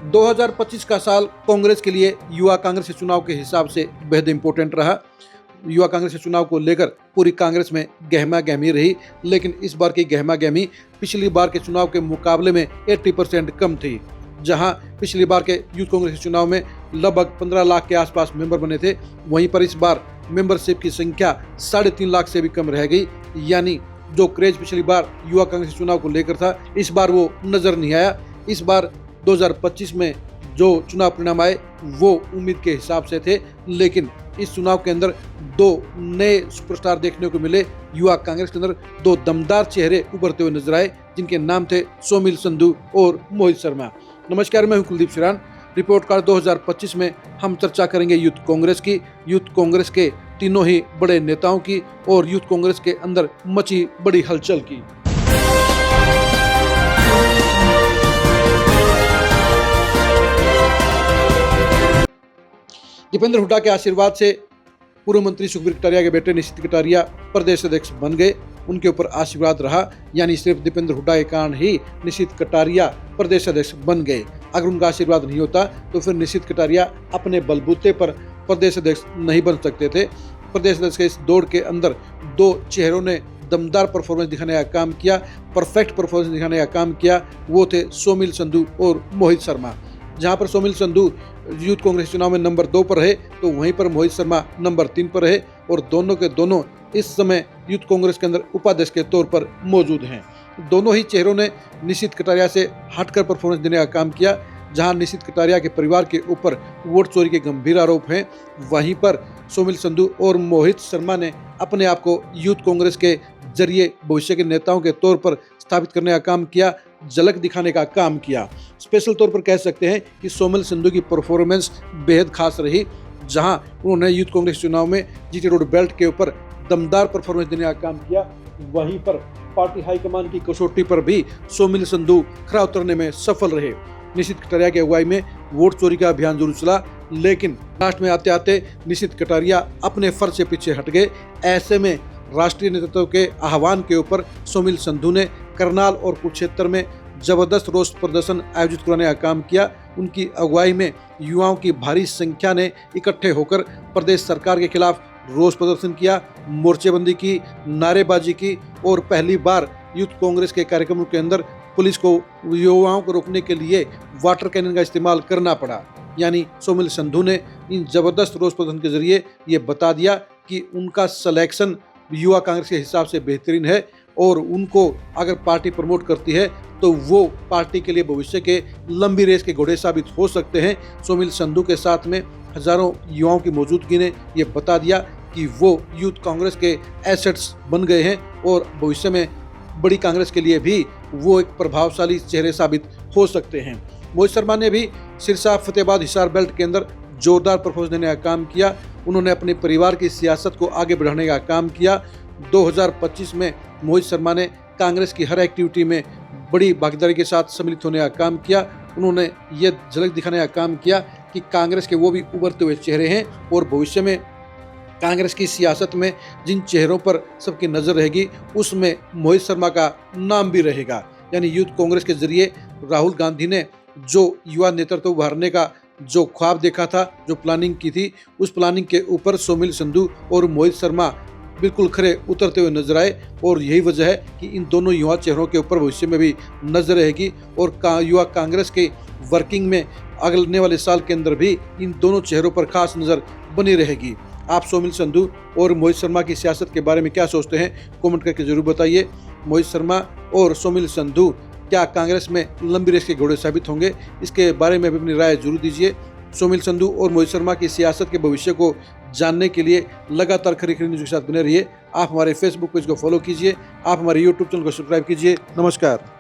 2025 का साल कांग्रेस के लिए युवा कांग्रेस के चुनाव के हिसाब से बेहद इम्पोर्टेंट रहा। युवा कांग्रेस के चुनाव को लेकर पूरी कांग्रेस में गहमा गहमी रही, लेकिन इस बार की गहमा गहमी पिछली बार के चुनाव के मुकाबले में 80% कम थी। जहां पिछली बार के यूथ कांग्रेस के चुनाव में लगभग 15 लाख के आसपास मेंबर बने थे, वहीं पर इस बार मेंबरशिप की संख्या 3.5 लाख से भी कम रह गई। यानी जो क्रेज पिछली बार युवा कांग्रेस के चुनाव को लेकर था, इस बार वो नजर नहीं आया। इस बार 2025 में जो चुनाव परिणाम आए वो उम्मीद के हिसाब से थे, लेकिन इस चुनाव के अंदर दो नए सुपरस्टार देखने को मिले। युवा कांग्रेस के अंदर दो दमदार चेहरे उभरते हुए नजर आए, जिनके नाम थे सोमिल संधू और मोहित शर्मा। नमस्कार, मैं हूं कुलदीप शिरान। रिपोर्ट कार्ड 2025 में हम चर्चा करेंगे यूथ कांग्रेस की, यूथ कांग्रेस के तीनों ही बड़े नेताओं की और यूथ कांग्रेस के अंदर मची बड़ी हलचल की। दीपेंद्र हुड्डा के आशीर्वाद से पूर्व मंत्री सुखबीर कटारिया के बेटे निशित कटारिया प्रदेश अध्यक्ष बन गए। उनके ऊपर आशीर्वाद रहा, यानी सिर्फ दीपेंद्र हुड्डा के कारण ही निशित कटारिया प्रदेश अध्यक्ष बन गए। अगर उनका आशीर्वाद नहीं होता तो फिर निशित कटारिया अपने बलबूते पर प्रदेश अध्यक्ष नहीं बन सकते थे। प्रदेश अध्यक्ष के इस दौड़ के अंदर दो चेहरों ने दमदार परफॉर्मेंस दिखाने का काम किया, परफेक्ट परफॉर्मेंस दिखाने का काम किया। वो थे सोमिल संधू और मोहित शर्मा। जहां पर सोमिल संधू यूथ कांग्रेस चुनाव में नंबर 2 पर रहे, तो वहीं पर मोहित शर्मा नंबर 3 पर रहे और दोनों के दोनों इस समय यूथ कांग्रेस के अंदर उपाध्यक्ष के तौर पर मौजूद हैं। दोनों ही चेहरों ने निशित कटारिया से हटकर परफॉर्मेंस देने का काम किया। जहां निशित कटारिया के परिवार के ऊपर वोट चोरी के गंभीर आरोप हैं, वहीं पर सोमिल संधू और मोहित शर्मा ने अपने आप को यूथ कांग्रेस के जरिए भविष्य के नेताओं के तौर पर स्थापित करने का काम किया, झलक दिखाने का काम किया। स्पेशल तौर पर कह सकते हैं कि सोमिल संधू की परफॉर्मेंस बेहद खास रही, जहां उन्होंने यूथ कांग्रेस चुनाव में जीटी रोड बेल्ट के ऊपर दमदार परफॉर्मेंस देने का काम किया। वहीं पर पार्टी हाईकमान की कसौटी पर भी सोमिल संधू खरा उतरने में सफल रहे। निशित कटारिया की अगुवाई में वोट चोरी का अभियान जरूर चला, लेकिन लास्ट में आते आते निशित कटारिया अपने फर्ज से पीछे हट गए। ऐसे में राष्ट्रीय नेतृत्व के आह्वान के ऊपर सोमिल संधू ने करनाल और कुरुक्षेत्र में जबरदस्त रोष प्रदर्शन आयोजित कराने का काम किया। उनकी अगुवाई में युवाओं की भारी संख्या ने इकट्ठे होकर प्रदेश सरकार के खिलाफ रोष प्रदर्शन किया, मोर्चेबंदी की, नारेबाजी की और पहली बार यूथ कांग्रेस के कार्यक्रमों के अंदर पुलिस को युवाओं को रोकने के लिए वाटर कैनन का इस्तेमाल करना पड़ा। यानी सोमिल संधू ने इन जबरदस्त रोष प्रदर्शन के जरिए ये बता दिया कि उनका सिलेक्शन युवा कांग्रेस के हिसाब से बेहतरीन है और उनको अगर पार्टी प्रमोट करती है तो वो पार्टी के लिए भविष्य के लंबी रेस के घोड़े साबित हो सकते हैं। सोमिल संधू के साथ में हजारों युवाओं की मौजूदगी ने ये बता दिया कि वो यूथ कांग्रेस के एसेट्स बन गए हैं और भविष्य में बड़ी कांग्रेस के लिए भी वो एक प्रभावशाली चेहरे साबित हो सकते हैं। मोहित शर्मा ने भी सिरसा फतेहाबाद हिसार बेल्ट के अंदर जोरदार परफॉर्मेंस देने का काम किया। उन्होंने अपने परिवार की सियासत को आगे बढ़ाने का काम किया। 2025 में मोहित शर्मा ने कांग्रेस की हर एक्टिविटी में बड़ी भागीदारी के साथ सम्मिलित होने का काम किया। उन्होंने ये झलक दिखाने का काम किया कि कांग्रेस के वो भी उभरते हुए चेहरे हैं और भविष्य में कांग्रेस की सियासत में जिन चेहरों पर सबकी नज़र रहेगी उसमें मोहित शर्मा का नाम भी रहेगा। यानी यूथ कांग्रेस के जरिए राहुल गांधी ने जो युवा नेतृत्व उभारने का जो ख्वाब देखा था, जो प्लानिंग की थी, उस प्लानिंग के ऊपर सोमिल संधू और मोहित शर्मा बिल्कुल खरे उतरते हुए नजर आए और यही वजह है कि इन दोनों युवा चेहरों के ऊपर भविष्य में भी नजर रहेगी और युवा कांग्रेस के वर्किंग में अगले वाले साल के अंदर भी इन दोनों चेहरों पर खास नजर बनी रहेगी। आप सोमिल संधू और मोहित शर्मा की सियासत के बारे में क्या सोचते हैं, कमेंट करके जरूर बताइए। मोहित शर्मा और सोमिल संधू क्या कांग्रेस में लंबी रेस के घोड़े साबित होंगे, इसके बारे में भी अपनी राय जरूर दीजिए। सोमिल संधू और मोहित शर्मा की सियासत के भविष्य को जानने के लिए लगातार खरी न्यूज़ के साथ बने रहिए। आप हमारे फेसबुक पेज को फॉलो कीजिए, आप हमारे यूट्यूब चैनल को सब्सक्राइब कीजिए। नमस्कार।